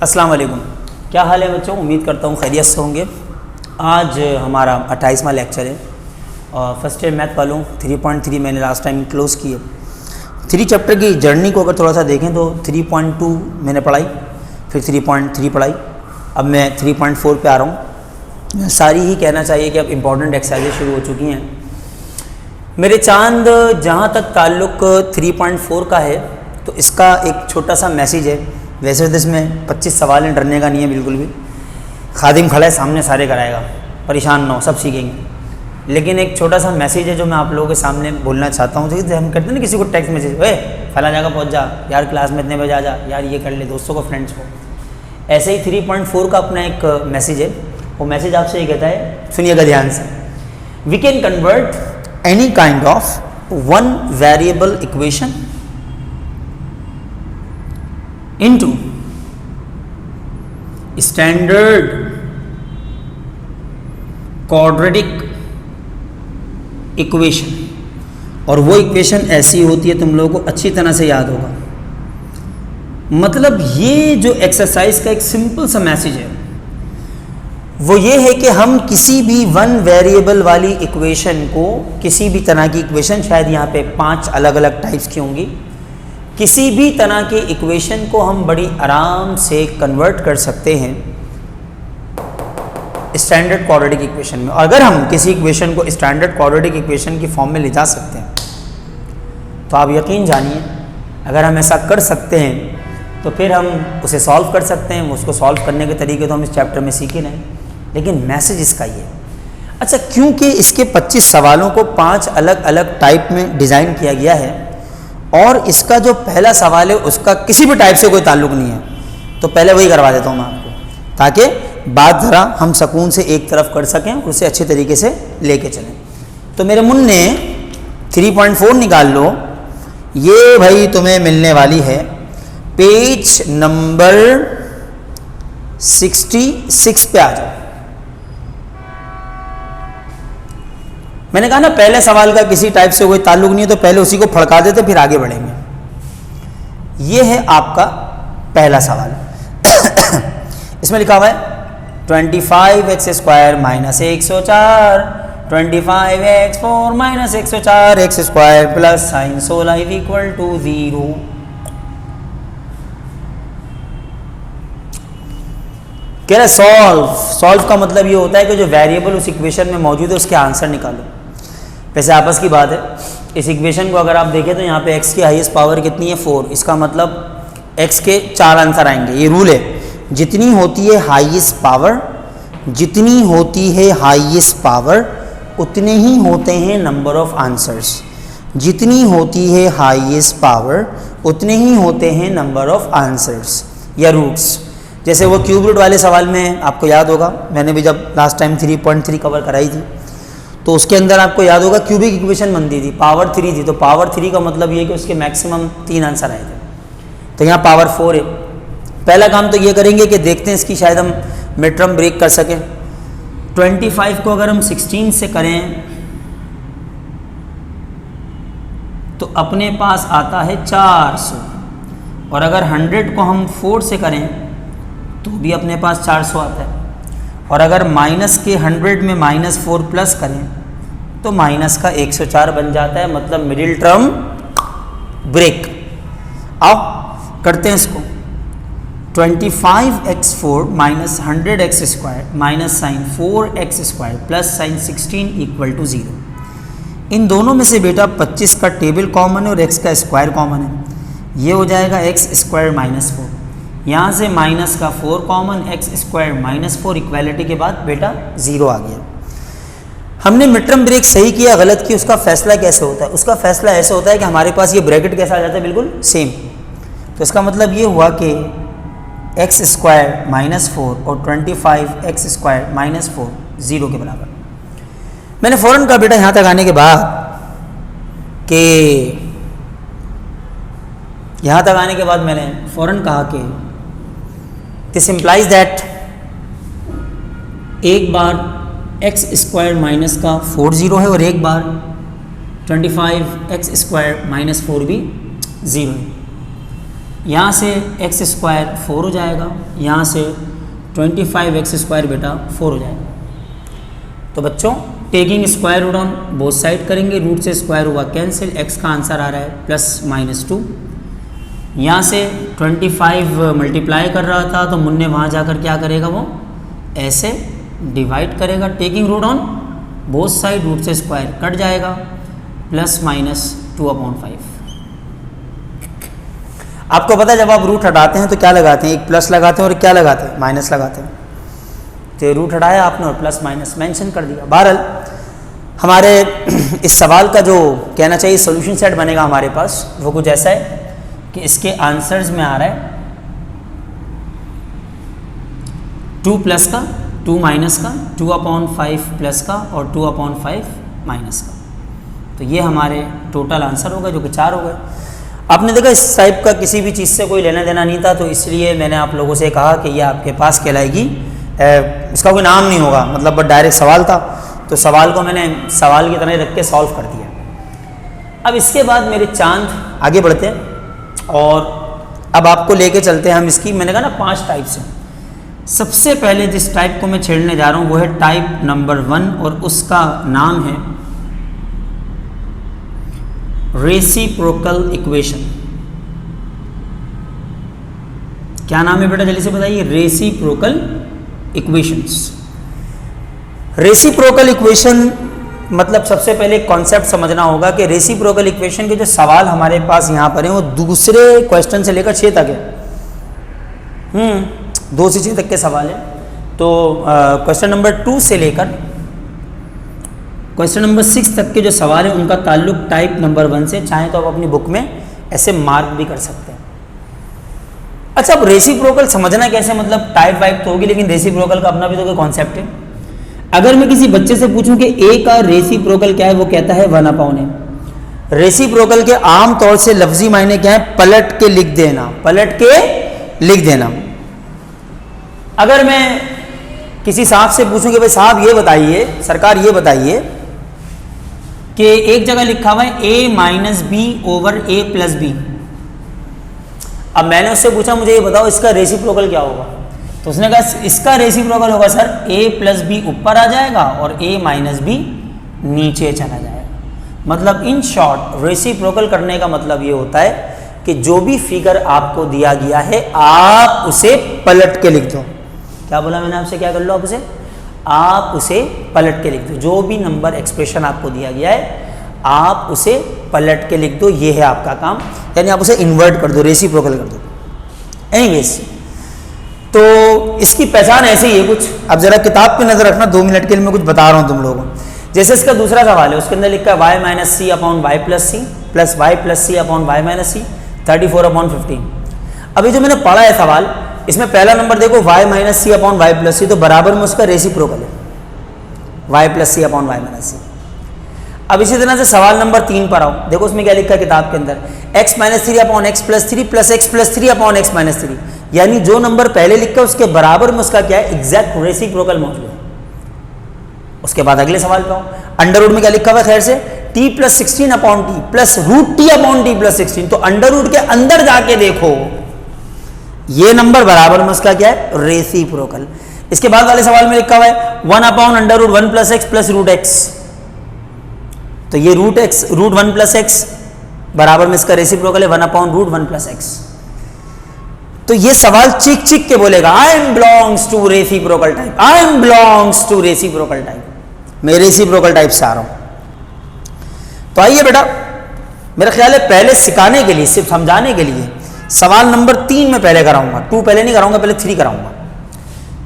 अस्सलाम वालेकुम। क्या हाल है बच्चों? उम्मीद करता हूँ खैरियत से होंगे। आज हमारा 28वां लेक्चर है और फर्स्ट ईयर मैथ वालों 3.3 मैंने लास्ट टाइम क्लोज़ किए। 3 चैप्टर की जर्नी को अगर थोड़ा सा देखें तो 3.2 मैंने पढ़ाई, फिर 3.3 पढ़ाई, अब मैं 3.4 पे आ रहा हूँ। सारी ही कहना चाहिए कि अब इम्पॉर्टेंट एक्सरसाइजेज शुरू हो चुकी हैं। मेरे चांद जहाँ तक ताल्लुक़ 3.4 का है तो इसका एक छोटा सा मैसेज है। वैसे तो इसमें 25 सवाल हैं, डरने का नहीं है बिल्कुल भी। खादिम खड़ा है सामने, सारे कराएगा, परेशान ना हो, सब सीखेंगे। लेकिन एक छोटा सा मैसेज है जो मैं आप लोगों के सामने बोलना चाहता हूँ। जैसे हम करते हैं ना किसी को टेक्स्ट मैसेज, ओए फला जगह पहुँच जा यार, क्लास में इतने बजे आ जा यार, ये कर ले दोस्तों को, फ्रेंड्स को। ऐसे ही 3.4 का अपना एक मैसेज है। वो मैसेज आपसे ये कहता है, सुनिएगा ध्यान से। We can convert any kind of one variable equation into standard quadratic equation। और वो इक्वेशन ऐसी होती है, तुम लोगों को अच्छी तरह से याद होगा। मतलब ये जो एक्सरसाइज का एक सिंपल सा मैसेज है वो ये है कि हम किसी भी वन वेरिएबल वाली इक्वेशन को, किसी भी तरह की इक्वेशन, शायद यहाँ पे 5 अलग अलग टाइप्स की होंगी, किसी भी तरह के इक्वेशन को हम बड़ी आराम से कन्वर्ट कर सकते हैं स्टैंडर्ड क्वाड्रेटिक इक्वेशन में। अगर हम किसी इक्वेशन को स्टैंडर्ड क्वाड्रेटिक इक्वेशन की फॉर्म में ले जा सकते हैं तो आप यकीन जानिए, अगर हम ऐसा कर सकते हैं तो फिर हम उसे सॉल्व कर सकते हैं। उसको सॉल्व करने के तरीके तो हम इस चैप्टर में सीख ही रहे हैं, लेकिन मैसेज इसका ये है। अच्छा, क्योंकि इसके 25 सवालों को 5 अलग अलग टाइप में डिज़ाइन किया गया है और इसका जो पहला सवाल है उसका किसी भी टाइप से कोई ताल्लुक नहीं है, तो पहले वही करवा देता हूँ मैं आपको, ताकि बात ज़रा हम सुकून से एक तरफ कर सकें, उसे अच्छे तरीके से लेके चलें। तो मेरे मुन्ने 3.4 निकाल लो। ये भाई तुम्हें मिलने वाली है पेज नंबर 66 पे। आ जाओ। मैंने कहा ना पहले सवाल का किसी टाइप से कोई ताल्लुक नहीं है, तो पहले उसी को फड़का देते फिर आगे बढ़ेंगे। ये है आपका पहला सवाल। इसमें लिखा हुआ है 25x² minus 104, 25x4 minus 104 x² plus sign 16 equal to 0। कह रहे सॉल्व का मतलब ये होता है कि जो वेरिएबल उस इक्वेशन में मौजूद है उसके आंसर निकालो। वैसे आपस की बात है, इस इक्वेशन को अगर आप देखें तो यहाँ पे x की हाईएस्ट पावर कितनी है? 4। इसका मतलब x के 4 आंसर आएंगे। ये रूल है, जितनी होती है हाईएस्ट पावर, जितनी होती है हाईएस्ट पावर उतने ही होते हैं नंबर ऑफ आंसर्स। जितनी होती है हाईएस्ट पावर उतने ही होते हैं नंबर ऑफ आंसर्स या रूट्स। जैसे वो क्यूब रूट वाले सवाल में आपको याद होगा, मैंने भी जब लास्ट टाइम 3.3 कवर कराई थी तो उसके अंदर आपको याद होगा क्यूबिक इक्वेशन बनती थी, पावर 3 थी। तो पावर 3 का मतलब ये है कि उसके मैक्सिमम 3 आंसर आए थे। तो यहाँ पावर 4 है। पहला काम तो ये करेंगे कि देखते हैं इसकी शायद हम मिड टर्म ब्रेक कर सकें। 25 को अगर हम 16 से करें तो अपने पास आता है 400, और अगर 100 को हम 4 से करें तो भी अपने पास 400 आता है। और अगर माइनस के 100 में -4 प्लस करें तो माइनस का 104 बन जाता है, मतलब मिडिल टर्म ब्रेक। अब करते हैं इसको। 25x4 minus 100x² minus sign 4x² plus sign 16 equal to 0। इन दोनों में से बेटा 25 का टेबल कॉमन है और x का स्क्वायर कॉमन है। ये हो जाएगा x² माइनस 4। यहाँ से माइनस का 4 कॉमन, x² माइनस 4 इक्वालिटी के बाद बेटा 0 आ गया। हमने मिड टर्म ब्रेक सही किया गलत किया, उसका फैसला कैसे होता है? उसका फैसला ऐसे होता है कि हमारे पास ये ब्रैकेट कैसा आ जाता है, बिल्कुल सेम। तो इसका मतलब ये हुआ कि x² माइनस 4 और 25x² माइनस 4 0 के बराबर। मैंने फ़ौरन कहा बेटा यहाँ तक आने के बाद कि यहाँ तक आने के बाद मैंने फ़ौरन कहा कि दिस इम्प्लाइज दैट एक बार x² माइनस का 4 0 है और एक बार 25x² माइनस 4 भी 0 है। यहाँ से एक्स स्क्वायर 4 हो जाएगा, यहाँ से 25x स्क्वायर बेटा 4 हो जाएगा। तो बच्चों taking square root on both side करेंगे, रूट से स्क्वायर हुआ कैंसिल, x का आंसर आ रहा है +-2। यहाँ से 25 मल्टीप्लाई कर रहा था तो मुन्ने वहाँ जाकर क्या करेगा, वो ऐसे डिवाइड करेगा, taking root on both side, root से स्क्वायर कट जाएगा, +-2/5। आपको पता है जब आप रूट हटाते हैं तो क्या लगाते हैं, एक प्लस लगाते हैं और क्या लगाते हैं, माइनस लगाते हैं। तो रूट हटाया आपने और प्लस माइनस मेंशन कर दिया। बहरहाल हमारे इस सवाल का जो कहना चाहिए सॉल्यूशन सेट बनेगा हमारे पास वो कुछ ऐसा है कि इसके आंसर्स में आ रहा है 2 प्लस का, 2 माइनस का, 2/5 प्लस का और 2/5 माइनस का। तो ये हमारे टोटल आंसर होगा जो कि 4 हो गए। आपने देखा इस टाइप का किसी भी चीज़ से कोई लेना देना नहीं था, तो इसलिए मैंने आप लोगों से कहा कि ये आपके पास कहलाएगी, इसका कोई नाम नहीं होगा, मतलब बस डायरेक्ट सवाल था, तो सवाल को मैंने सवाल की तरह रख के सॉल्व कर दिया। अब इसके बाद मेरे चांद आगे बढ़ते हैं और अब आपको लेके चलते हैं हम इसकी, मैंने कहा ना 5 टाइप्स हैं। सबसे पहले जिस टाइप को मैं छेड़ने जा रहा हूँ वो है टाइप नंबर 1 और उसका नाम है रेसिप्रोकल इक्वेशन। क्या नाम है बेटा, जल्दी से बताइए। Reciprocal equations. रेसिप्रोकल इक्वेशन मतलब सबसे पहले कॉन्सेप्ट समझना होगा कि रेसिप्रोकल इक्वेशन के जो सवाल हमारे पास यहाँ पर हैं वो दूसरे क्वेश्चन से लेकर 6 तक है। 2 से 6 तक के सवाल है। तो क्वेश्चन नंबर 2 से लेकर क्वेश्चन नंबर 6 तक के जो सवाल है उनका ताल्लुक टाइप नंबर 1 से, चाहे तो आप अपनी बुक में ऐसे मार्क भी कर सकते हैं। अच्छा, अब रेसिप्रोकल समझना कैसे, मतलब टाइप वाइप तो होगी लेकिन रेसिप्रोकल का अपना भी तो कोई कॉन्सेप्ट है। अगर मैं किसी बच्चे से पूछूं कि ए का रेसिप्रोकल क्या है, वो कहता है 1/a। रेसिप्रोकल के आम तौर से लफ्जी मायने क्या है, पलट के लिख देना, पलट के लिख देना। अगर मैं किसी साहब से पूछूं कि भाई साहब ये बताइए, सरकार ये बताइए कि एक जगह लिखा हुआ है a-b/a+b। अब मैंने उससे पूछा मुझे ये बताओ इसका रेसिप्रोकल क्या होगा, तो उसने कहा इसका रेसिप्रोकल होगा सर a+b ऊपर आ जाएगा और a-b नीचे चला जाएगा। मतलब इन शॉर्ट रेसिप्रोकल करने का मतलब ये होता है कि जो भी फिगर आपको दिया गया है आप उसे पलट के लिख दो। क्या बोला मैंने आपसे, क्या कर लो आप उसे, आप उसे पलट के लिख दो। जो भी नंबर एक्सप्रेशन आपको दिया गया है आप उसे पलट के लिख दो, ये है आपका काम, यानी आप उसे इन्वर्ट कर दो, रेसिप्रोकल कर दो। एनीवेज, तो इसकी पहचान ऐसे ही है कुछ। अब जरा किताब पे नजर रखना, 2 मिनट के लिए मैं कुछ बता रहा हूँ तुम लोगों को। जैसे इसका दूसरा सवाल है, उसके अंदर लिखा है y-c/y+c प्लस y+c/y-c 34/15। अभी जो मैंने पढ़ा है सवाल, इसमें पहला नंबर देखो y-c/y+c, तो बराबर में उसका रेसिप्रोकल है y+c/y-c। अब इसी तरह से सवाल नंबर 3 पर आओ, देखो उसमें क्या लिखा है किताब के अंदर, x-3/x+3 प्लस x+3/x-3, यानी जो नंबर पहले लिखा है उसके बराबर में उसका क्या है, एग्जैक्ट रेसिप्रोकल मौजूद है। उसके बाद अगले सवाल पे आओ, अंडर रूट में क्या लिखा हुआ है, खैर से t+16/t प्लस √t/t+16, तो अंडर रूट के अंदर जाके देखो ये नंबर बराबर में उसका क्या है, रेसिप्रोकल। इसके बाद वाले सवाल में लिखा हुआ है 1/√1 + x प्लस √x, तो ये √1 + x बराबर में इसका रेसिप्रोकल है 1/√1 + x। तो ये सवाल चीख चीख के बोलेगा I am belongs to reciprocal type, I am belongs to reciprocal type, मैं रेसिप्रोकल टाइप से आ रहा हूं। तो आइए बेटा, मेरा ख्याल है पहले सिखाने के लिए, सिर्फ समझाने के लिए सवाल नंबर 3 में पहले कराऊंगा, 2 पहले नहीं कराऊंगा, पहले 3 कराऊंगा।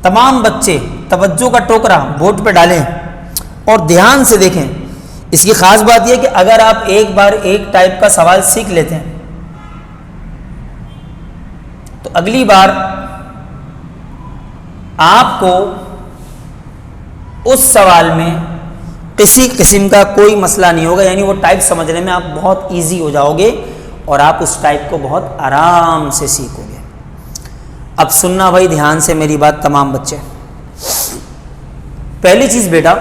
तमाम बच्चे तवज्जो का टोकरा बोर्ड पे डालें और ध्यान से देखें। इसकी खास बात यह कि अगर आप एक बार एक टाइप का सवाल सीख लेते हैं तो अगली बार आपको उस सवाल में किसी किस्म का कोई मसला नहीं होगा, यानी वो टाइप समझने में आप बहुत इजी हो जाओगे और आप उस टाइप को बहुत आराम से सीखोगे। अब सुनना भाई ध्यान से मेरी बात तमाम बच्चे। पहली चीज बेटा,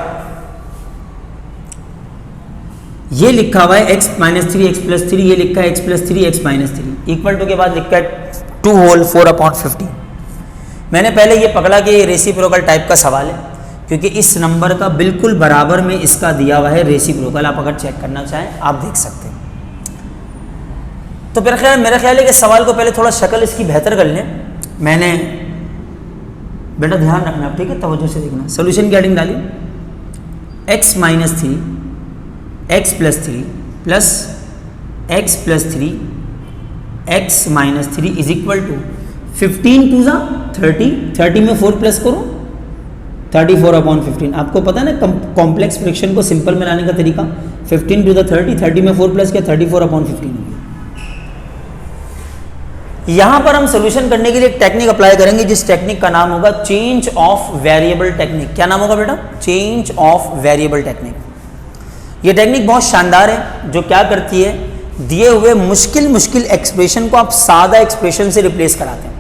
ये लिखा हुआ है x-3 x+3, ये लिखा है x+3 x-3 इक्वल टू के बाद लिखा है 2 होल 4/15। मैंने पहले ये पकड़ा कि ये रेसिप्रोकल टाइप का सवाल है, क्योंकि इस नंबर का बिल्कुल बराबर में इसका दिया हुआ है रेसिप्रोकल। आप अगर चेक करना चाहें आप देख सकते हैं। तो मेरा ख्याल है कि सवाल को पहले थोड़ा शक्ल इसकी बेहतर कर लें। मैंने बेटा ध्यान रखना आप, ठीक है, तवज्जो से देखना। सोल्यूशन की हेडिंग डालिए, x - 3 x + 3 plus x + 3 x - 3 is equal to 15 2 ज़ा 30, 30 में 4 प्लस करो 34/15। आपको पता है ना कॉम्प्लेक्स फ्रैक्शन को सिंपल में लाने का तरीका, 15 टू द 30, 30 में 4 प्लस किया 34/15 हो गया। यहां पर हम सोल्यूशन करने के लिए एक टेक्निक अप्लाई करेंगे, जिस टेक्निक का नाम होगा चेंज ऑफ वेरिएबल टेक्निक। क्या नाम होगा बेटा? Change of variable technique. ये टेक्निक बहुत शानदार है, जो क्या करती है, दिए हुए मुश्किल एक्सप्रेशन को आप सादा एक्सप्रेशन से रिप्लेस कराते हैं।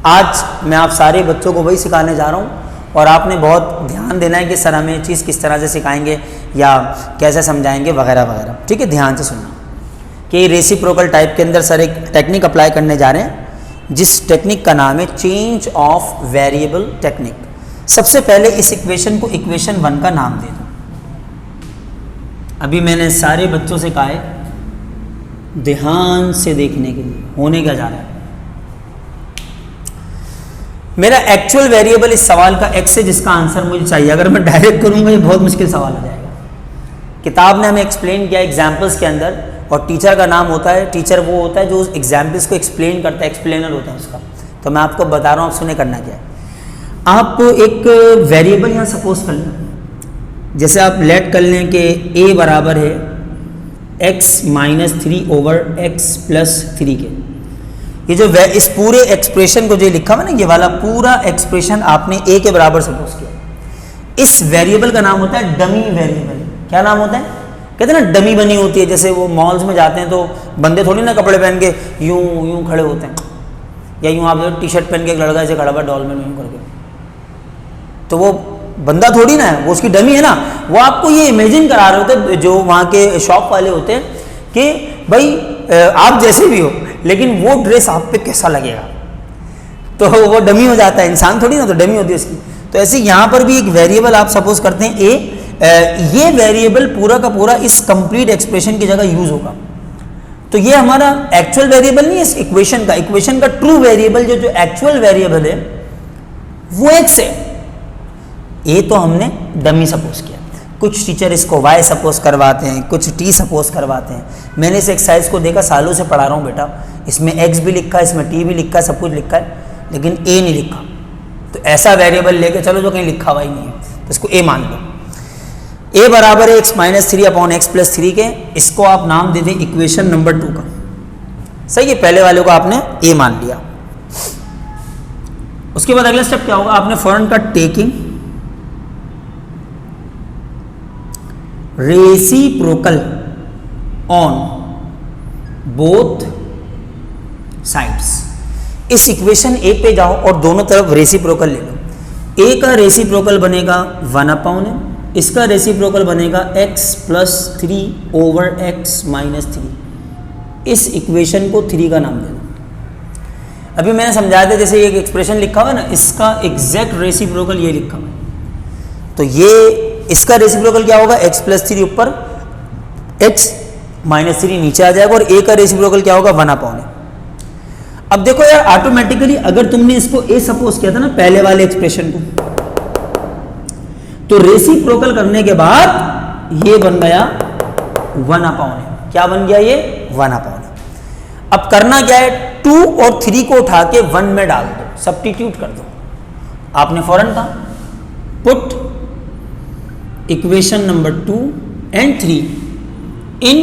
आज मैं आप सारे बच्चों को वही सिखाने जा रहा हूँ, और आपने बहुत ध्यान देना है कि सर हमें ये चीज़ किस तरह से सिखाएंगे या कैसे समझाएंगे वगैरह वगैरह। ठीक है, ध्यान से सुनना कि रेसिप्रोकल टाइप के अंदर सर एक टेक्निक अप्लाई करने जा रहे हैं, जिस टेक्निक का नाम है चेंज ऑफ वेरिएबल टेक्निक। सबसे पहले इस इक्वेशन को इक्वेशन 1 का नाम दे दो। अभी मैंने सारे बच्चों से कहा है ध्यान से देखने के लिए, होने क्या जा रहा है। मेरा एक्चुअल वेरिएबल इस सवाल का x है, जिसका आंसर मुझे चाहिए। अगर मैं डायरेक्ट करूंगा ये बहुत मुश्किल सवाल हो जाएगा। किताब ने हमें एक्सप्लेन किया एग्जाम्पल्स के अंदर, और टीचर का नाम होता है, टीचर वो होता है जो उस एग्जाम्पल्स को एक्सप्लेन करता है, एक्सप्लेनर होता है उसका। तो मैं आपको बता रहा हूँ, आप सुने करना क्या है। आप एक वेरिएबल यहाँ सपोज कर लें, जैसे आप लेट कर लें कि a बराबर है x - 3/x + 3 के। ये जो इस पूरे एक्सप्रेशन को जो लिखा हुआ ना, ये वाला पूरा एक्सप्रेशन आपने a के बराबर सपोज किया। इस वेरिएबल का नाम होता है डमी वेरिएबल। क्या नाम होता है? कहते हैं ना डमी बनी होती है। जैसे वो मॉल्स में जाते हैं तो बंदे थोड़ी ना कपड़े पहन के यूं खड़े होते हैं, या यूं आप टी शर्ट पहन के एक लड़का ऐसे खड़ा हुआ डॉल में यूं करके, तो वो बंदा थोड़ी ना है, वो उसकी डमी है ना। वो आपको ये इमेजिन करा रहे होते हैं जो वहाँ के शॉप वाले होते हैं कि भाई आप जैसे भी हो, लेकिन वो ड्रेस आप पे कैसा लगेगा, तो वो डमी हो जाता है। इंसान थोड़ी ना, तो डमी होती है उसकी। तो ऐसे यहाँ पर भी एक वेरिएबल आप सपोज करते हैं ए, ये वेरिएबल पूरा का पूरा इस कंप्लीट एक्सप्रेशन की जगह यूज होगा। तो ये हमारा एक्चुअल वेरिएबल नहीं है इस इक्वेशन का ट्रू वेरिएबल जो एक्चुअल वेरिएबल है वो x है। ए तो हमने डमी सपोज किया, कुछ टीचर इसको y सपोज करवाते हैं, कुछ t सपोज करवाते हैं। मैंने इस एक्सरसाइज को देखा, सालों से पढ़ा रहा हूँ बेटा, इसमें x भी लिखा है, इसमें t भी लिखा है, सब कुछ लिखा है, लेकिन a नहीं लिखा। तो ऐसा वेरिएबल लेके चलो जो कहीं लिखा हुआ ही नहीं है, तो इसको a मान लो। a बराबर है x - 3/x + 3 के। इसको आप नाम दे दें इक्वेशन नंबर 2 का। सही है, पहले वाले को आपने a मान लिया। उसके बाद अगला स्टेप क्या होगा? आपने फौरन का taking reciprocal on both sides. इस इक्वेशन ए पे जाओ और दोनों तरफ रेसिप्रोकल ले लो। ए का रेसिप्रोकल बनेगा 1/n, इसका रेसिप्रोकल बनेगा x + 3/x - 3। इस इक्वेशन को 3 का नाम दे दो। अभी मैंने समझाया था, जैसे एक एक्सप्रेशन लिखा हुआ है ना, इसका एग्जैक्ट रेसिप्रोकल ये लिखा हुआ है। तो ये इसका रेसिप्रोकल क्या होगा? x + 3 ऊपर, x - 3 नीचे आ जाएगा, और a का रेसिप्रोकल क्या होगा? 1/n। अब देखो यार, ऑटोमेटिकली अगर तुमने इसको a सपोज किया था ना पहले वाले एक्सप्रेशन को, तो रेसिप्रोकल करने के बाद ये बन गया 1/n। क्या बन गया ये? 1/n। अब करना क्या है? 2 और 3 को उठा के 1 में डाल दो, सब्स्टिट्यूट कर दो। आपने फौरन कहा put equation number 2 and 3 in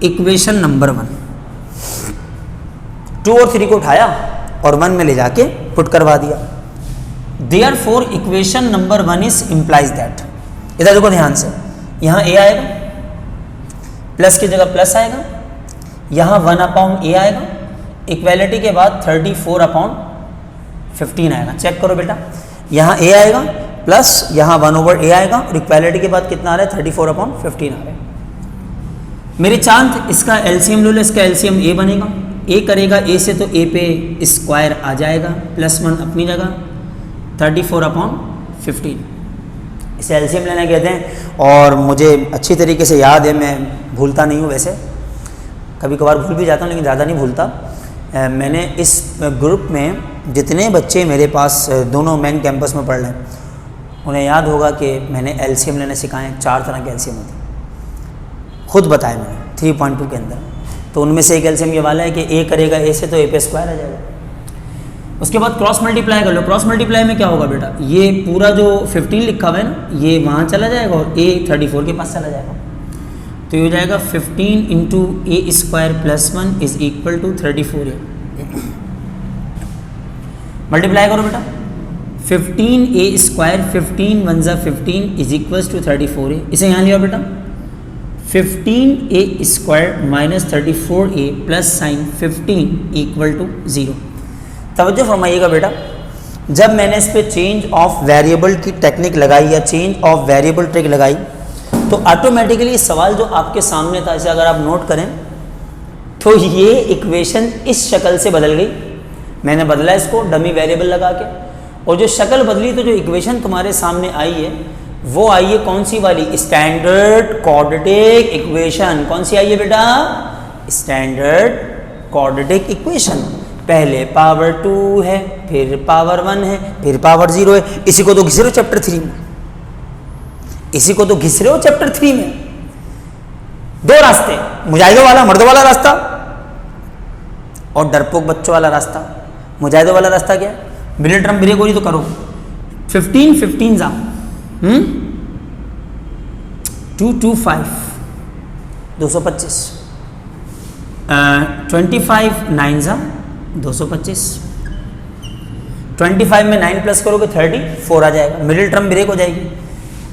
equation number 1। 2 और 3 को उठाया और 1 में ले जाके पुट करवा दिया। Therefore equation number 1 is implies that. इधर देखो ध्यान से, यहाँ a आएगा, प्लस की जगह प्लस आएगा, यहाँ 1/a आएगा, इक्वेलिटी के बाद 34/15 आएगा। चेक करो बेटा, यहाँ a आएगा प्लस यहाँ 1/a आएगा, और इक्वेलिटी के बाद कितना आ रहा है? 34/15 आ रहा है। मेरे चांद, इसका एलसीएम लो लो, इसका एलसीएम a बनेगा, ए करेगा ए से तो ए पे स्क्वायर आ जाएगा, +1 अपनी जगह, 34/15, इसे एलसीएम लेना कहते हैं। और मुझे अच्छी तरीके से याद है, मैं भूलता नहीं हूँ, वैसे कभी कभार भूल भी जाता हूँ लेकिन ज़्यादा नहीं भूलता। मैंने इस ग्रुप में जितने बच्चे मेरे पास दोनों मेन कैंपस में पढ़ रहे हैं उन्हें याद होगा कि मैंने एलसीएम लेना सिखाए। 4 तरह के एलसीएम होते हैं, खुद बताया मैंने 3.2 के अंदर। तो उनमें से एक एलसीएम ये वाला है कि ए करेगा ए से तो ए पे स्क्वायर आ जाएगा। उसके बाद क्रॉस मल्टीप्लाई कर लो। क्रॉस मल्टीप्लाई में क्या होगा बेटा, ये पूरा जो 15 लिखा हुआ है ना, ये वहाँ चला जाएगा और ए 34 के पास चला जाएगा। तो ये हो जाएगा 15 into a square +1 is equal to 34a। Multiply करो बेटा, 15a स्क्वायर 15 1 ज़ा 15 इज इक्वल टू 34a। इसे यहाँ लिया बेटा, 15a square minus 34a plus sign 15 equal to 0। तवज्जो फरमाइएगा बेटा, जब मैंने इस पर चेंज ऑफ वेरिएबल की टेक्निक लगाई या चेंज ऑफ वेरिएबल ट्रिक लगाई तो ऑटोमेटिकली सवाल जो आपके सामने था, इसे अगर आप नोट करें तो ये इक्वेशन इस शक्ल से बदल गई। मैंने बदला इसको डमी वेरिएबल लगा के, और जो शक्ल बदली तो जो इक्वेशन तुम्हारे सामने आई है वो आई है कौन सी वाली, स्टैंडर्ड क्वाड्रेटिक इक्वेशन। कौन सी आई है बेटा, स्टैंडर्ड क्वाड्रेटिक इक्वेशन। पहले पावर 2 है, फिर पावर 1 है, फिर पावर 0 है। इसी को तो घिस रहे हो चैप्टर 3 में, इसी को तो घिस रहे हो चैप्टर 3 में। 2 रास्ते, मुजाहिदों वाला मर्दों वाला रास्ता और डरपोक बच्चों वाला रास्ता। मुजाहिदों वाला रास्ता क्या है, मिडिल टर्म ब्रेक हो रही तो करो, 15 15 जा 2 2 5 225, 25 9 जा 225, 25 में 9 प्लस करोगे 34 आ जाएगा, मिडिल टर्म ब्रेक हो जाएगी।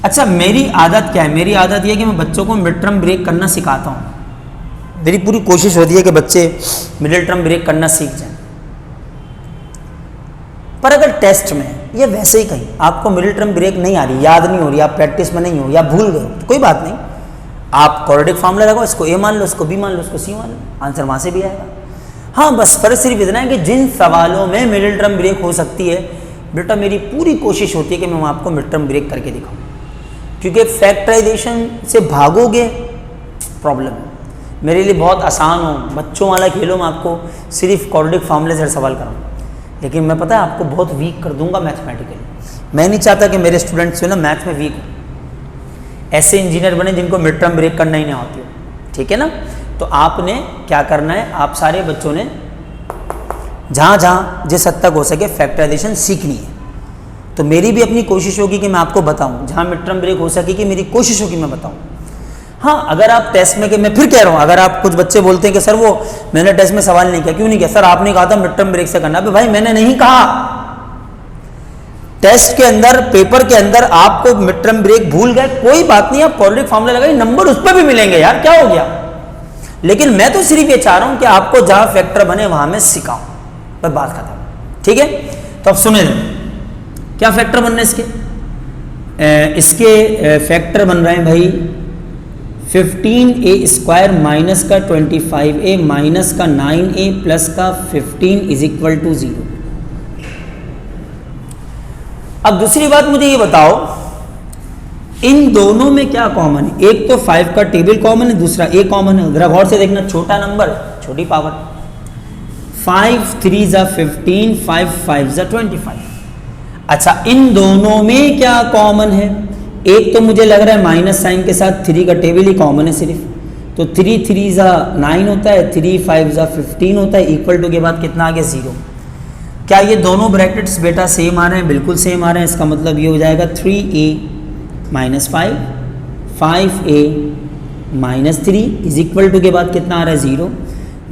अच्छा, मेरी आदत क्या है, मेरी आदत यह है कि मैं बच्चों को मिड टर्म ब्रेक करना सिखाता हूँ। मेरी पूरी कोशिश होती है कि बच्चे मिडिल टर्म ब्रेक करना सीख जाएं। पर अगर टेस्ट में या वैसे ही कहीं आपको मिडिल टर्म ब्रेक नहीं आ रही, याद नहीं हो रही, आप प्रैक्टिस में नहीं हो या भूल गए तो कोई बात नहीं, आप क्वाड्रेटिक फार्मूला लगाओ, इसको ए मान लो, इसको बी मान लो, इसको सी मान लो, आंसर वहाँ से भी आएगा। हाँ, बस फर्क सिर्फ इतना है कि जिन सवालों में मिडिल टर्म ब्रेक हो सकती है बेटा, मेरी पूरी कोशिश होती है कि मैं आपको मिड टर्म ब्रेक करके दिखाऊँ, क्योंकि फैक्टराइजेशन से भागोगे प्रॉब्लम है। मेरे लिए बहुत आसान हो, बच्चों वाला खेलो, मैं आपको सिर्फ क्वाड्रेटिक फार्मूले से सवाल कराऊँ, लेकिन मैं पता है आपको बहुत वीक कर दूंगा मैथमेटिकली। मैं नहीं चाहता कि मेरे स्टूडेंट्स जो ना मैथ में वीक हो, ऐसे इंजीनियर बने जिनको मिड टर्म ब्रेक करना ही नहीं आती हो, ठीक है ना। तो आपने क्या करना है, आप सारे बच्चों ने जहाँ जहाँ जिस हद तक हो सके फैक्टराइजेशन सीखनी है। तो मेरी भी अपनी कोशिश होगी कि मैं आपको बताऊँ, जहाँ मिड टर्म ब्रेक हो सके कि मेरी कोशिश होगी मैं बताऊँ। हाँ, अगर आप टेस्ट में, कि मैं फिर कह रहा हूँ, अगर आप कुछ बच्चे बोलते हैं कि सर वो मैंने टेस्ट में सवाल नहीं किया, क्यों नहीं किया सर, आपने कहा था मिड टर्म ब्रेक से करना। भाई मैंने नहीं कहा, टेस्ट के अंदर पेपर के अंदर आपको मिड टर्म ब्रेक भूल गए, कोई बात नहीं, आप क्वाड्रेटिक फार्मूला लगाइए, नंबर उस पर भी मिलेंगे यार, क्या हो गया। लेकिन मैं तो सिर्फ ये चाह रहा हूं कि आपको जहां फैक्टर बने वहां मैं सिखाऊं, बस बात खत्म, ठीक है। तो अब सुने क्या फैक्टर बन रहे हैं इसके फैक्टर बन रहे हैं भाई 15a स्क्वायर माइनस का 25a माइनस का 9a प्लस का 15 इज इक्वल टू 0। अब दूसरी बात मुझे ये बताओ, इन दोनों में क्या कॉमन है। एक तो 5 का टेबल कॉमन है, दूसरा a कॉमन है। जरा गौर से देखना, छोटा नंबर छोटी पावर, 5 3 ज़ा 15, 5 5 ज़ा 25। अच्छा, इन दोनों में क्या कॉमन है। एक तो मुझे लग रहा है माइनस साइन के साथ 3 का टेबल ही कॉमन है सिर्फ, तो 3 3 ज़ा 9 होता है, 3 5 ज़ा 15 होता है, इक्वल टू के बाद कितना आ गया 0। क्या ये दोनों ब्रैकेट्स बेटा सेम आ रहे हैं, बिल्कुल सेम आ रहे हैं। इसका मतलब ये हो जाएगा 3a minus 5, 5a minus 3 is equal to के बाद कितना आ रहा है 0।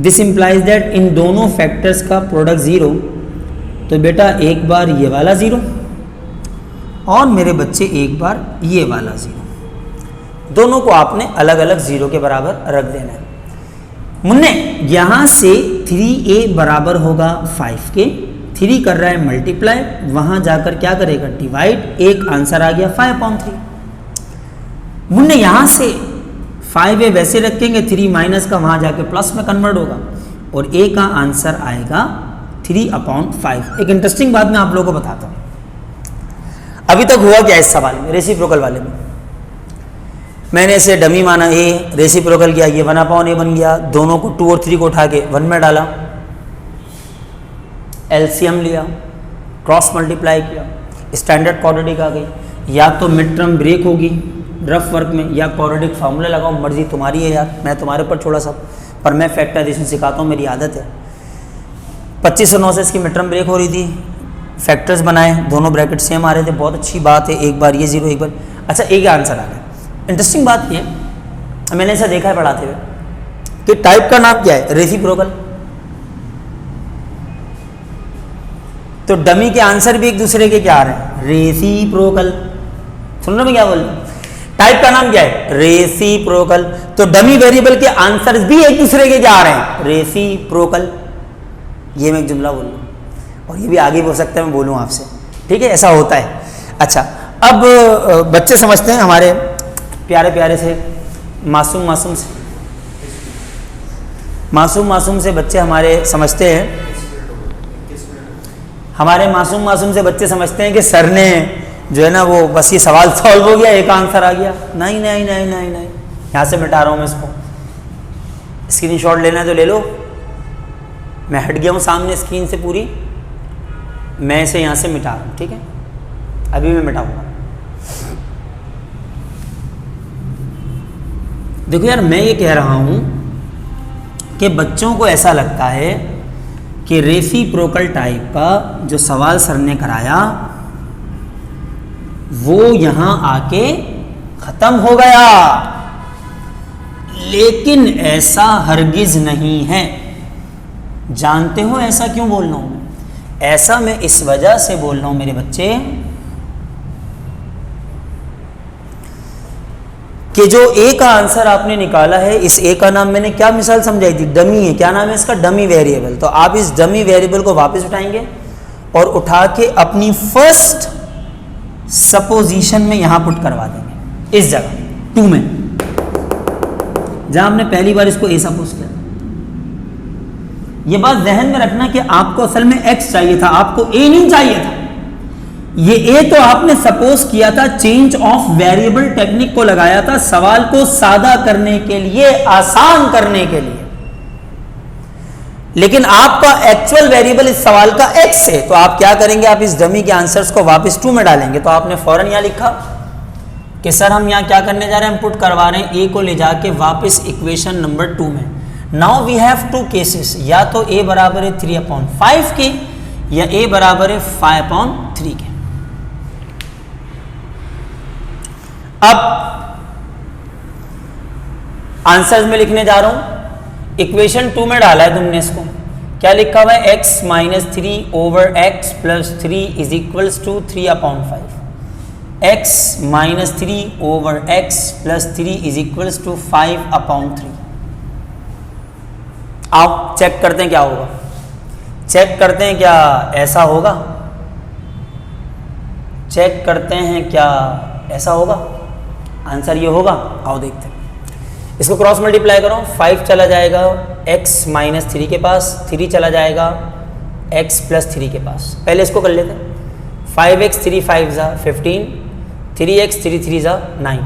दिस इम्प्लाइज दैट इन दोनों फैक्टर्स का प्रोडक्ट 0। तो बेटा एक बार ये वाला 0 और मेरे बच्चे एक बार ये वाला 0, दोनों को आपने अलग अलग 0 के बराबर रख देना है। मुन्ने यहाँ से 3a बराबर होगा 5 के, 3 कर रहा है मल्टीप्लाई, वहाँ जाकर क्या करेगा डिवाइड, एक आंसर आ गया 5/3। मुन्ने यहाँ से 5a वैसे रखेंगे, 3 माइनस का वहाँ जाके प्लस में कन्वर्ट होगा, और ए का आंसर आएगा 3/5। एक इंटरेस्टिंग बात मैं आप लोगों को बताता हूँ। अभी तक हुआ क्या इस सवाल में, रेसिप्रोकल वाले में, मैंने इसे डमी माना ए, रेसिप्रोकल किया, ये 1/a बन गया, दोनों को 2 और 3 को उठा के 1 में डाला, एलसीएम लिया, क्रॉस मल्टीप्लाई किया, स्टैंडर्ड क्वाड्रेटिक आ गई। या तो मिड टर्म ब्रेक होगी रफ वर्क में, या क्वाड्रेटिक फार्मूला लगाओ, मर्जी तुम्हारी है यार, मैं तुम्हारे ऊपर छोड़ा सब, पर मैं फैक्टराइजेशन सिखाता हूँ, मेरी आदत है। 25 और 9 से इसकी मिड टर्म ब्रेक हो रही थी, फैक्टर्स बनाए, दोनों ब्रैकेट सेम आ रहे थे, बहुत अच्छी बात है। एक बार ये 0 एक बार, अच्छा एक का आंसर आ गया। इंटरेस्टिंग बात ये, मैंने ऐसा देखा है पढ़ाते हुए कि टाइप का नाम क्या है, रेसिप्रोकल। तो डमी के आंसर भी एक दूसरे के क्या आ रहे हैं, रेसिप्रोकल। सुन रहे हो मैं क्या बोल रहा हूं? टाइप का नाम क्या है, रेसिप्रोकल। तो डमी वेरिएबल के आंसर्स भी एक दूसरे के क्या आ रहे हैं, रेसिप्रोकल। ये मैं एक जुमला बोल रहा हूं, और ये भी आगे बोल सकते हैं, मैं बोलूँ आपसे, ठीक है, ऐसा होता है। अच्छा, अब बच्चे समझते हैं हमारे प्यारे प्यारे से, मासूम मासूम से बच्चे हमारे समझते हैं, हमारे मासूम से बच्चे समझते हैं कि सर ने जो है ना वो बस ये सवाल सॉल्व हो गया, एक आंसर आ गया। नहीं नहीं नहीं नहीं नहीं, यहाँ से मिटा रहा हूँ मैं इसको, स्क्रीनशॉट लेना है तो ले लो। मैं हट गया हूँ सामने स्क्रीन से पूरी, मैं इसे यहाँ से मिटा रहा हूँ, ठीक है, अभी मैं मिटाऊंगा। देखो यार, मैं ये कह रहा हूँ कि बच्चों को ऐसा लगता है कि रेसिप्रोकल टाइप का जो सवाल सर ने कराया वो यहाँ आके खत्म हो गया, लेकिन ऐसा हरगिज नहीं है। जानते हो ऐसा क्यों बोल रहा हूं मैं? ऐसा मैं इस वजह से बोल रहा हूं मेरे बच्चे कि जो ए का आंसर आपने निकाला है, इस ए का नाम मैंने क्या मिसाल समझाई थी, डमी है। क्या नाम है इसका, डमी वेरिएबल। तो आप इस डमी वेरिएबल को वापस उठाएंगे और उठा के अपनी फर्स्ट सपोजिशन में यहां पुट करवा देंगे, इस जगह 2 में, जहां आपने पहली बार इसको ए सपोज किया। ये बात ध्यान में रखना कि आपको असल में एक्स चाहिए था, आपको ए नहीं चाहिए था। ये ए तो आपने सपोज किया था, चेंज ऑफ वेरिएबल टेक्निक को लगाया था सवाल को सादा करने के लिए, आसान करने के लिए, लेकिन आपका एक्चुअल वेरिएबल इस सवाल का एक्स है। तो आप क्या करेंगे, आप इस डमी के आंसर्स को वापस 2 में डालेंगे। तो आपने फौरन यहां लिखा कि सर हम यहां क्या करने जा रहे हैं, हम पुट करवा रहे हैं ए को ले जाके वापस इक्वेशन नंबर 2 में। नाउ वी हैव 2 केसेस, या तो ए बराबर है 3/5 के, या ए बराबर है 5/3 के। अब आंसर्स में लिखने जा रहा हूं, इक्वेशन 2 में डाला है तुमने इसको, क्या लिखा हुआ है, x - 3/x + 3 is equals to 3/5। x - 3/x + 3 is equals to 5/3। आओ चेक करते हैं क्या होगा, चेक करते हैं क्या ऐसा होगा, चेक करते हैं क्या ऐसा होगा, आंसर ये होगा। आओ देखते हैं, इसको क्रॉस मल्टीप्लाई करो, 5 चला जाएगा x - 3 के पास, 3 चला जाएगा x + 3 के पास। पहले इसको कर लेते हैं, 5x 3 5 ज़ा 15, 3x 3 3 ज़ा 9।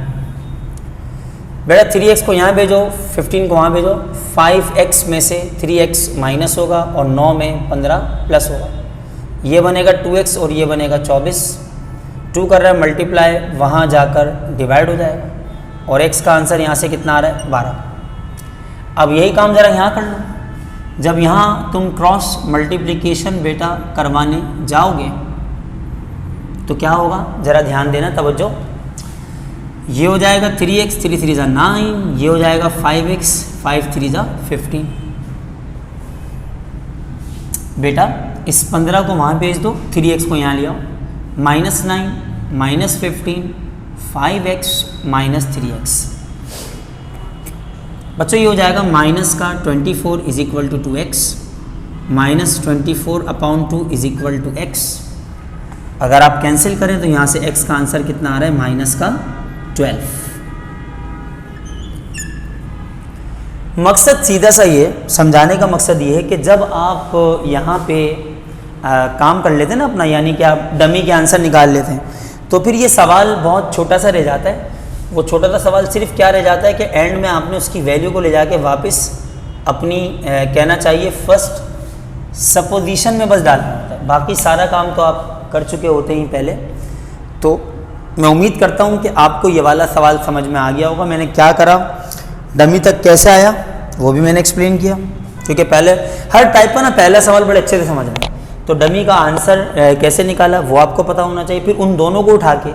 बेटा 3x को यहाँ भेजो, 15 को वहाँ भेजो, 5x में से 3x माइनस होगा और 9 में 15 प्लस होगा, ये बनेगा 2x और ये बनेगा 24। 2 कर रहा है मल्टीप्लाई, वहाँ जाकर डिवाइड हो जाएगा, और x का आंसर यहाँ से कितना आ रहा है, 12। अब यही काम ज़रा यहाँ कर लो। जब यहाँ तुम क्रॉस मल्टीप्लिकेशन बेटा करवाने जाओगे तो क्या होगा, ज़रा ध्यान देना, तवज्जो। ये हो जाएगा 3x 3 3 ज़ा 9, ये हो जाएगा 5x 5 3 ज़ा 15। बेटा इस 15 को वहाँ भेज दो, 3x को यहाँ ले आओ, -9 - 15 5x - 3x। बच्चों ये हो जाएगा माइनस का 24 is equal to 2x, -24/2 is equal to x। अगर आप कैंसिल करें तो यहाँ से x का आंसर कितना आ रहा है, -12। मकसद सीधा सा ये समझाने का मकसद ये है कि जब आप यहाँ पे काम कर लेते हैं ना अपना, यानी कि आप डमी के आंसर निकाल लेते हैं, तो फिर ये सवाल बहुत छोटा सा रह जाता है। वो छोटा सा सवाल सिर्फ क्या रह जाता है कि एंड में आपने उसकी वैल्यू को ले जाके वापस अपनी कहना चाहिए फर्स्ट सपोजिशन में बस डालना होता है। बाकी सारा काम तो आप कर चुके होते ही पहले। तो मैं उम्मीद करता हूँ कि आपको ये वाला सवाल समझ में आ गया होगा। मैंने क्या करा, डमी तक कैसे आया वो भी मैंने एक्सप्लेन किया, क्योंकि पहले हर टाइप का ना पहला सवाल बड़े अच्छे से समझना है। तो डमी का आंसर कैसे निकाला वो आपको पता होना चाहिए। फिर उन दोनों को उठा के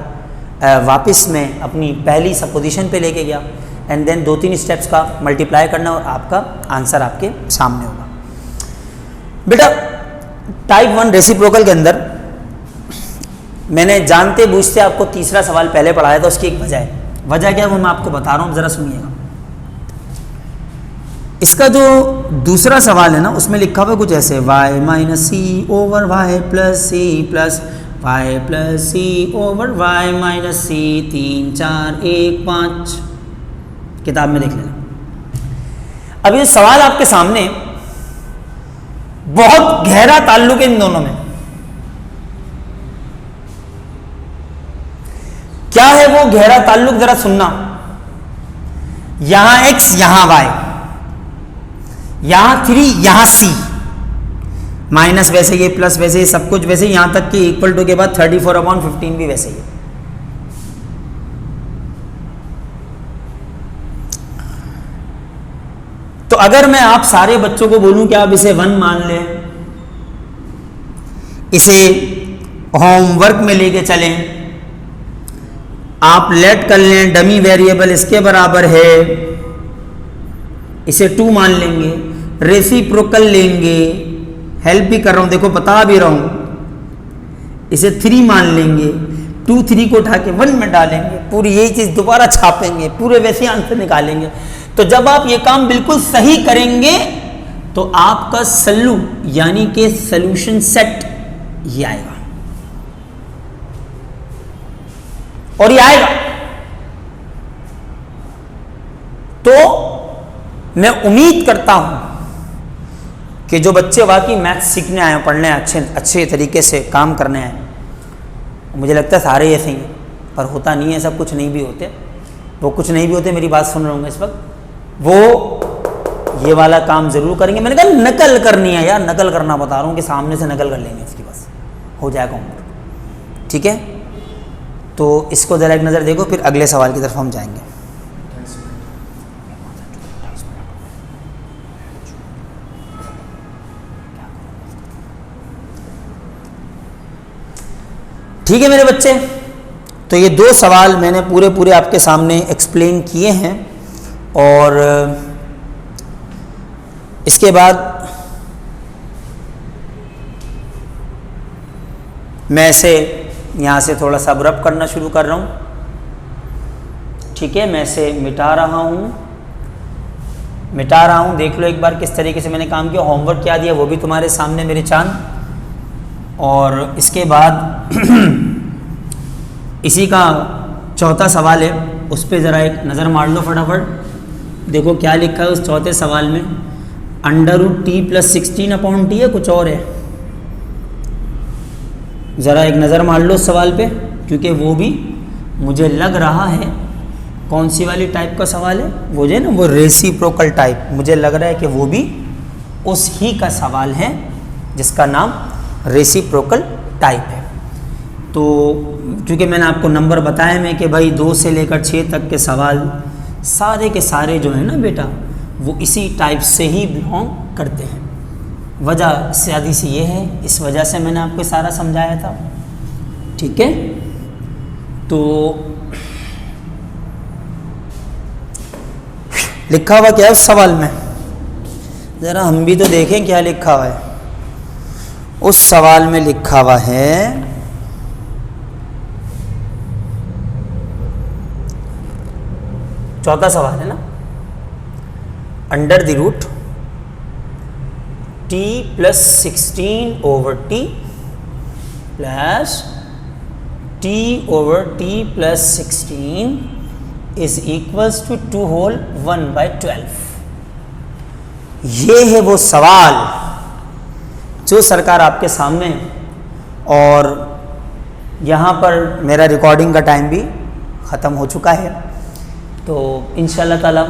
वापस मैं अपनी पहली सपोजिशन पे लेके गया, एंड देन 2-3 स्टेप्स का मल्टीप्लाई करना और आपका आंसर आपके सामने होगा। बेटा टाइप 1 रेसिप्रोकल के अंदर मैंने जानते बूझते आपको तीसरा सवाल पहले पढ़ाया था, उसकी एक वजह है। वजह क्या है वो मैं आपको बता रहा हूँ, ज़रा सुनिएगा। इसका जो दूसरा सवाल है ना, उसमें लिखा हुआ कुछ ऐसे, y minus C over Y plus C plus Y plus C over Y minus C 3 4 1 5। किताब में देख लेना। अब ये सवाल आपके सामने, बहुत गहरा ताल्लुक है इन दोनों में। क्या है वो गहरा ताल्लुक, जरा सुनना। यहां x यहां y, यहां 3 यहां c, माइनस वैसे ये प्लस वैसे ये सब कुछ वैसे, यहां तक कि इक्वल टू के बाद 34/15 भी वैसे ही। तो अगर मैं आप सारे बच्चों को बोलूं कि आप इसे 1 मान लें, इसे होमवर्क में लेके चलें, आप लेट कर लें डमी वेरिएबल इसके बराबर है, इसे 2 मान लेंगे, रेसिप्रोकल लेंगे, हेल्प भी कर रहा हूं देखो बता भी रहा हूं, इसे 3 मान लेंगे, 2 3 को उठा के 1 में डालेंगे, पूरी यही चीज दोबारा छापेंगे, पूरे वैसे आंसर निकालेंगे। तो जब आप ये काम बिल्कुल सही करेंगे तो आपका सल्लू यानी कि सॉल्यूशन सेट ये आएगा, और ये आएगा। तो मैं उम्मीद करता हूं कि जो बच्चे वाकई मैथ्स सीखने आए, पढ़ने आए, अच्छे तरीके से काम करने आए, मुझे लगता है सारे ऐसे ही हैं, पर होता नहीं है, सब कुछ नहीं भी होते। वो कुछ नहीं भी होते, मेरी बात सुन रहे होंगे इस वक्त, वो ये वाला काम जरूर करेंगे। मैंने कहा नकल करनी है यार, नकल करना बता रहा हूँ कि सामने से नकल कर लेंगे, उसकी बस हो जाएगा होमवर्क। ठीक है, तो इसको जरा एक नज़र देखो, फिर अगले सवाल की तरफ हम जाएंगे। ठीक है मेरे बच्चे, तो ये 2 सवाल मैंने पूरे आपके सामने एक्सप्लेन किए हैं, और इसके बाद मैं इसे यहाँ से थोड़ा सा रब करना शुरू कर रहा हूँ। ठीक है, मैं इसे मिटा रहा हूँ, देख लो एक बार किस तरीके से मैंने काम किया, होमवर्क क्या दिया वो भी तुम्हारे सामने मेरे चांद। और इसके बाद इसी का चौथा सवाल है, उस पर ज़रा एक नज़र मार लो फटाफट। देखो क्या लिखा है उस चौथे सवाल में, √t + 16/t है, कुछ और है। ज़रा एक नज़र मार लो उस सवाल पे, क्योंकि वो भी मुझे लग रहा है, कौन सी वाली टाइप का सवाल है वो, जो है ना वो रेसिप्रोकल टाइप, मुझे लग रहा है कि वो भी उस ही का सवाल है जिसका नाम रेसिप्रोकल टाइप है। तो क्योंकि मैंने आपको नंबर बताया मैं कि भाई 2 से लेकर 6 तक के सवाल सारे के सारे जो है ना बेटा वो इसी टाइप से ही बिलोंग करते हैं। वजह सादी सी ये है, इस वजह से मैंने आपको सारा समझाया था। ठीक है, तो लिखा हुआ क्या है उस सवाल में, ज़रा हम भी तो देखें क्या लिखा हुआ है। उस सवाल में लिखा हुआ है चौथा सवाल है ना, √t + 16/t + t/t + 16 is equals to 2 whole 1/12। ये है वो सवाल जो सरकार आपके सामने है। और यहाँ पर मेरा रिकॉर्डिंग का टाइम भी ख़त्म हो चुका है, तो इंशाल्लाह ताला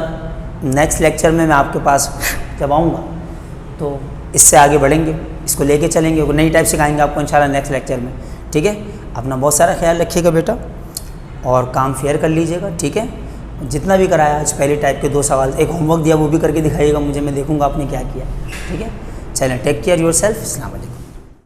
नेक्स्ट लेक्चर में मैं आपके पास जब आऊँगा तो इससे आगे बढ़ेंगे, इसको लेके चलेंगे, वो नई टाइप सिखाएंगे आपको इंशाल्लाह नेक्स्ट लेक्चर में। ठीक है, अपना बहुत सारा ख्याल रखिएगा बेटा, और काम फेयर कर लीजिएगा। ठीक है, जितना भी कराया आज पहली टाइप के 2 सवाल, एक होमवर्क दिया वो भी करके दिखाइएगा मुझे, मैं देखूंगा आपने क्या किया। ठीक है, चलें, टेक केयर योरसेल्फ, अस्सलाम वालेकुम।